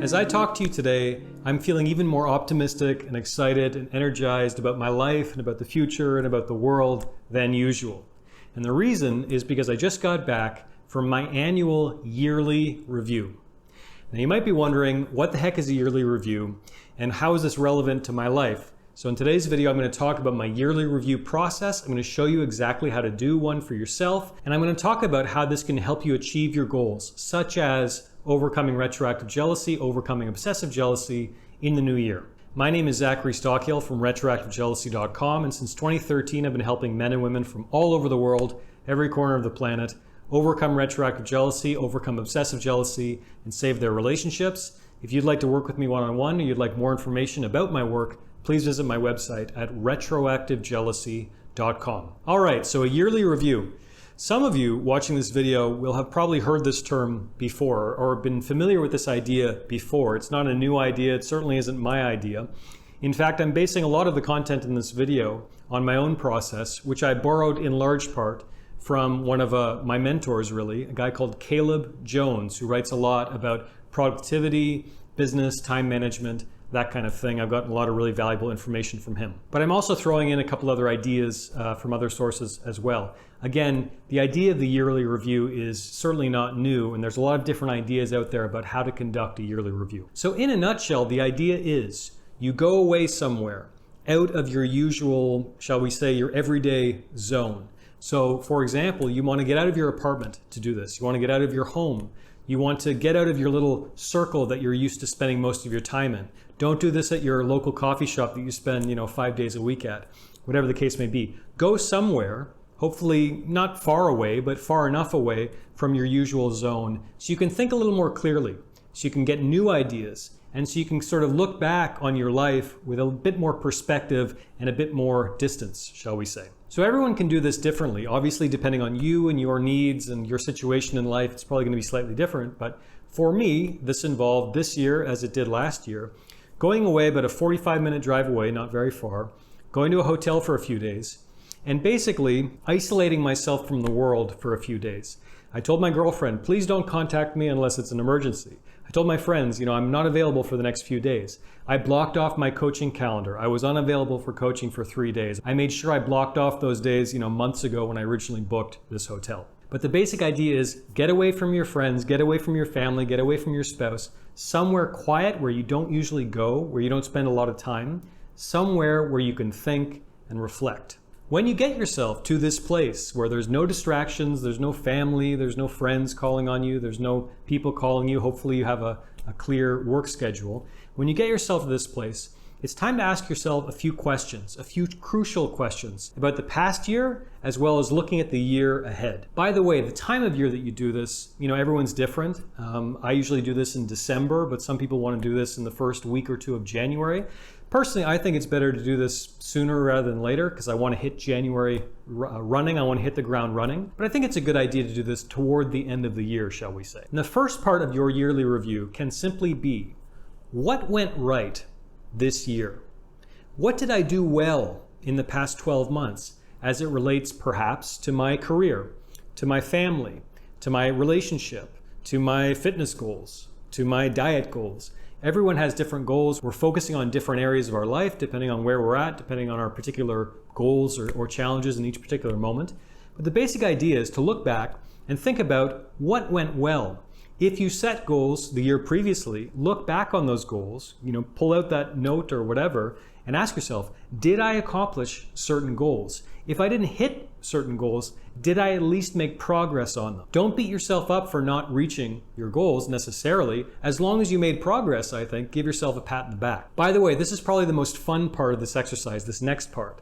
As I talk to you today, I'm feeling even more optimistic and excited and energized about my life and about the future and about the world than usual. And the reason is because I just got back from my annual yearly review. Now you might be wondering, what the heck is a yearly review and how is this relevant to my life? So in today's video, I'm going to talk about my yearly review process. I'm going to show you exactly how to do one for yourself. And I'm going to talk about how this can help you achieve your goals, such as overcoming retroactive jealousy, overcoming obsessive jealousy in the new year. My name is Zachary Stockill from retroactivejealousy.com, and since 2013, I've been helping men and women from all over the world, every corner of the planet, overcome retroactive jealousy, overcome obsessive jealousy, and save their relationships. If you'd like to work with me one-on-one, or you'd like more information about my work, please visit my website at retroactivejealousy.com. All right, so a yearly review. Some of you watching this video will have probably heard this term before or been familiar with this idea before. It's not a new idea. It certainly isn't my idea. In fact, I'm basing a lot of the content in this video on my own process, which I borrowed in large part from one of my mentors, really, a guy called Caleb Jones, who writes a lot about productivity, business, time management, that kind of thing. I've gotten a lot of really valuable information from him. But I'm also throwing in a couple other ideas from other sources as well. Again, the idea of the yearly review is certainly not new, and there's a lot of different ideas out there about how to conduct a yearly review. So in a nutshell, the idea is you go away somewhere out of your usual, shall we say, your everyday zone. So for example, you want to get out of your apartment to do this. You want to get out of your home. You want to get out of your little circle that you're used to spending most of your time in. Don't do this at your local coffee shop that you spend, 5 days a week at, whatever the case may be. Go somewhere, hopefully not far away, but far enough away from your usual zone so you can think a little more clearly, so you can get new ideas, and so you can sort of look back on your life with a bit more perspective and a bit more distance, shall we say. So everyone can do this differently. Obviously, depending on you and your needs and your situation in life, it's probably going to be slightly different. But for me, this involved this year, as it did last year, going away about a 45-minute drive away, not very far, going to a hotel for a few days, and basically isolating myself from the world for a few days. I told my girlfriend, please don't contact me unless it's an emergency. I told my friends, I'm not available for the next few days. I blocked off my coaching calendar. I was unavailable for coaching for 3 days. I made sure I blocked off those days, months ago when I originally booked this hotel. But the basic idea is get away from your friends, get away from your family, get away from your spouse, somewhere quiet where you don't usually go, where you don't spend a lot of time, somewhere where you can think and reflect. When you get yourself to this place where there's no distractions, there's no family, there's no friends calling on you, there's no people calling you, hopefully you have a clear work schedule. When you get yourself to this place, it's time to ask yourself a few questions, a few crucial questions about the past year, as well as looking at the year ahead. By the way, the time of year that you do this, everyone's different. I usually do this in December, but some people want to do this in the first week or two of January. Personally, I think it's better to do this sooner rather than later because I want to hit January running. I want to hit the ground running. But I think it's a good idea to do this toward the end of the year, shall we say. And the first part of your yearly review can simply be, what went right this year? What did I do well in the past 12 months as it relates perhaps to my career, to my family, to my relationship, to my fitness goals, to my diet goals? Everyone has different goals. We're focusing on different areas of our life, depending on where we're at, depending on our particular goals or challenges in each particular moment. But the basic idea is to look back and think about what went well. If you set goals the year previously, look back on those goals, pull out that note or whatever, and ask yourself, did I accomplish certain goals? If I didn't hit certain goals, did I at least make progress on them? Don't beat yourself up for not reaching your goals necessarily. As long as you made progress, I think, give yourself a pat in the back. By the way, this is probably the most fun part of this exercise, this next part.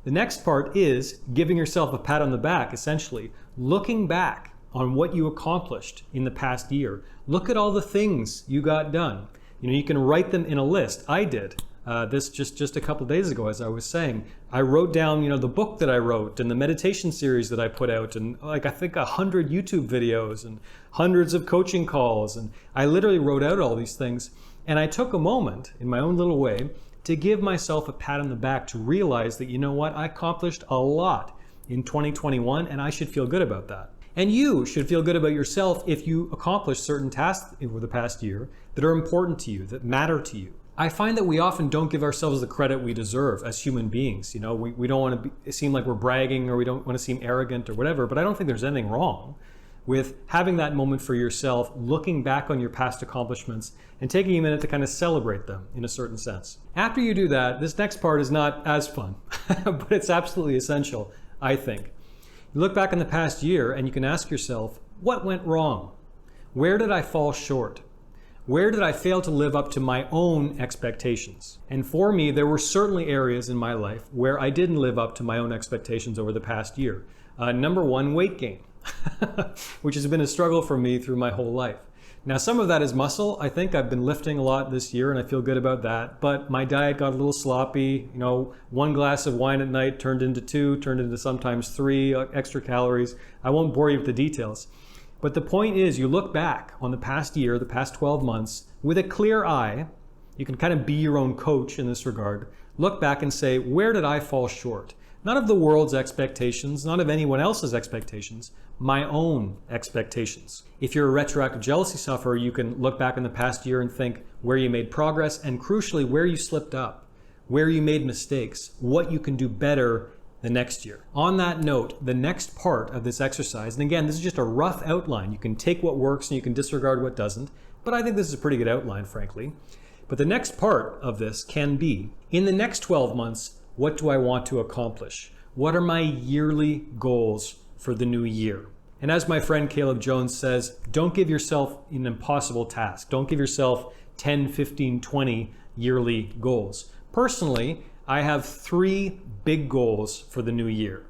The next part is giving yourself a pat on the back, essentially, looking back on what you accomplished in the past year. Look at all the things you got done. You can write them in a list. I did. This just a couple days ago, as I was saying, I wrote down, the book that I wrote and the meditation series that I put out, and I think 100 YouTube videos and hundreds of coaching calls. And I literally wrote out all these things. And I took a moment in my own little way to give myself a pat on the back to realize that, I accomplished a lot in 2021 and I should feel good about that. And you should feel good about yourself if you accomplish certain tasks over the past year that are important to you, that matter to you. I find that we often don't give ourselves the credit we deserve as human beings. You know, we don't want to seem like we're bragging, or we don't want to seem arrogant or whatever, but I don't think there's anything wrong with having that moment for yourself, looking back on your past accomplishments and taking a minute to kind of celebrate them in a certain sense. After you do that, this next part is not as fun, but it's absolutely essential, I think. You look back in the past year and you can ask yourself, what went wrong? Where did I fall short? Where did I fail to live up to my own expectations? And for me, there were certainly areas in my life where I didn't live up to my own expectations over the past year. Number one, weight gain, which has been a struggle for me through my whole life. Now, some of that is muscle. I think I've been lifting a lot this year and I feel good about that, but my diet got a little sloppy. You know, 1 glass of wine at night turned into 2, turned into sometimes 3 extra calories. I won't bore you with the details. But the point is, you look back on the past year, the past 12 months, with a clear eye. You can kind of be your own coach in this regard. Look back and say, where did I fall short? Not of the world's expectations, not of anyone else's expectations, my own expectations. If you're a retroactive jealousy sufferer, you can look back in the past year and think where you made progress, and crucially, where you slipped up, where you made mistakes, what you can do better the next year. On that note, the next part of this exercise, and again, this is just a rough outline. You can take what works and you can disregard what doesn't, but I think this is a pretty good outline, frankly. But the next part of this can be, in the next 12 months, what do I want to accomplish? What are my yearly goals for the new year? And as my friend Caleb Jones says, don't give yourself an impossible task. Don't give yourself 10, 15, 20 yearly goals. Personally, I have 3 big goals for the new year.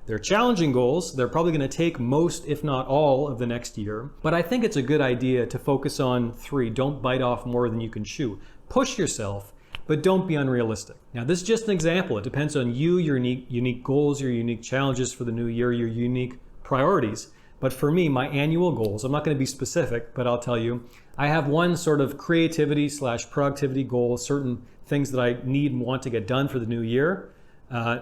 They're challenging goals. They're probably going to take most, if not all, of the next year. But I think it's a good idea to focus on 3. Don't bite off more than you can chew. Push yourself, but don't be unrealistic. Now, this is just an example. It depends on you, your unique goals, your unique challenges for the new year, your unique priorities. But for me, my annual goals, I'm not going to be specific, but I'll tell you, I have one sort of creativity/productivity goal, certain things that I need and want to get done for the new year.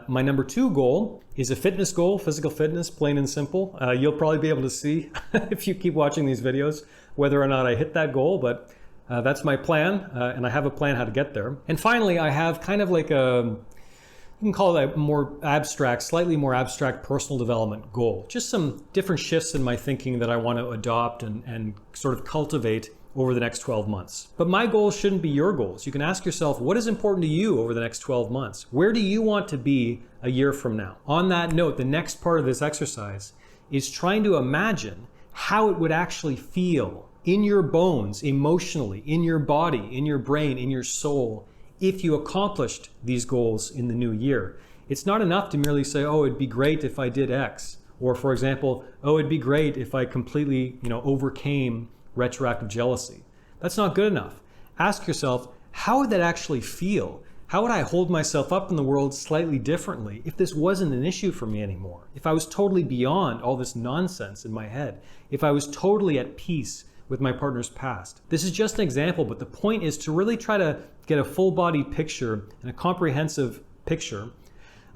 My number 2 goal is a fitness goal, physical fitness, plain and simple. You'll probably be able to see if you keep watching these videos whether or not I hit that goal, but that's my plan, and I have a plan how to get there. And finally, I have kind of like you can call it a more abstract, slightly more abstract personal development goal. Just some different shifts in my thinking that I want to adopt and sort of cultivate over the next 12 months. But my goals shouldn't be your goals. You can ask yourself, what is important to you over the next 12 months? Where do you want to be a year from now? On that note, the next part of this exercise is trying to imagine how it would actually feel in your bones, emotionally, in your body, in your brain, in your soul, if you accomplished these goals in the new year. It's not enough to merely say, oh, it'd be great if I did X. Or for example, oh, it'd be great if I completely, overcame retroactive jealousy. That's not good enough. Ask yourself, how would that actually feel? How would I hold myself up in the world slightly differently if this wasn't an issue for me anymore? If I was totally beyond all this nonsense in my head? If I was totally at peace with my partner's past? This is just an example, but the point is to really try to get a full-body picture and a comprehensive picture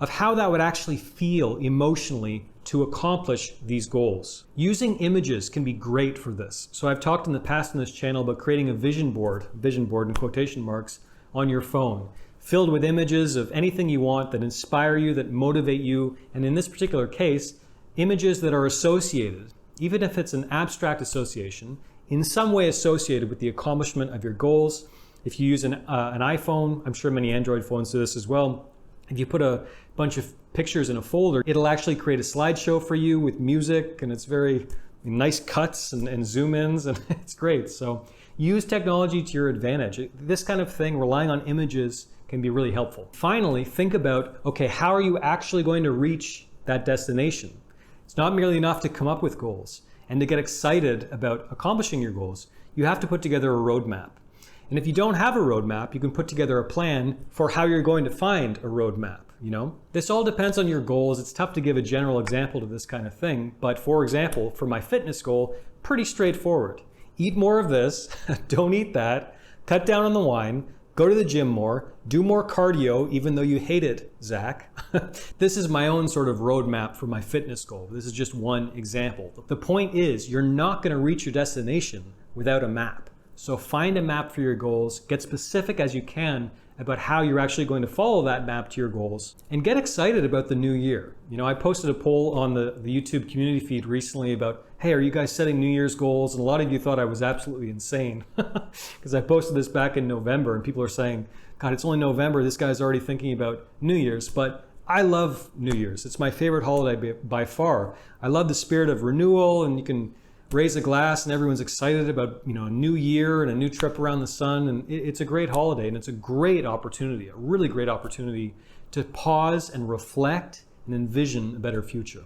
of how that would actually feel emotionally to accomplish these goals. Using images can be great for this. So I've talked in the past on this channel about creating a vision board in quotation marks, on your phone, filled with images of anything you want that inspire you, that motivate you, and in this particular case, images that are associated, even if it's an abstract association, in some way associated with the accomplishment of your goals. If you use an iPhone, I'm sure many Android phones do this as well, if you put a bunch of pictures in a folder, it'll actually create a slideshow for you with music, and it's very nice cuts and zoom-ins, and it's great. So use technology to your advantage. This kind of thing, relying on images, can be really helpful. Finally, think about, okay, how are you actually going to reach that destination? It's not merely enough to come up with goals and to get excited about accomplishing your goals. You have to put together a roadmap. And if you don't have a roadmap, you can put together a plan for how you're going to find a roadmap. This all depends on your goals. It's tough to give a general example to this kind of thing. But for example, for my fitness goal, pretty straightforward. Eat more of this, don't eat that, cut down on the wine, Go to the gym more, do more cardio, even though you hate it, Zach. This is my own sort of roadmap for my fitness goal. This is just one example. The point is, you're not going to reach your destination without a map. So find a map for your goals, get specific as you can about how you're actually going to follow that map to your goals, and get excited about the new year. You know, I posted a poll on the YouTube community feed recently about, hey, are you guys setting New Year's goals? And a lot of you thought I was absolutely insane because I posted this back in November and people are saying, God, it's only November, this guy's already thinking about New Year's. But I love New Year's. It's my favorite holiday by far. I love the spirit of renewal, and you can raise a glass and everyone's excited about, you know, a new year and a new trip around the sun. And it's a great holiday, and it's a great opportunity, a really great opportunity to pause and reflect and envision a better future.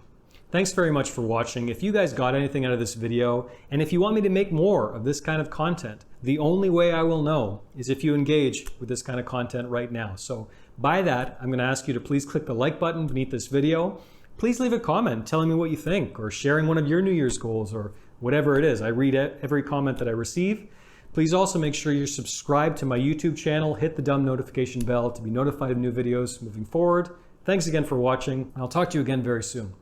Thanks very much for watching. If you guys got anything out of this video, and if you want me to make more of this kind of content, the only way I will know is if you engage with this kind of content right now. So by that, I'm going to ask you to please click the like button beneath this video. Please leave a comment telling me what you think, or sharing one of your New Year's goals, or whatever it is. I read every comment that I receive. Please also make sure you're subscribed to my YouTube channel. Hit the dumb notification bell to be notified of new videos moving forward. Thanks again for watching. I'll talk to you again very soon.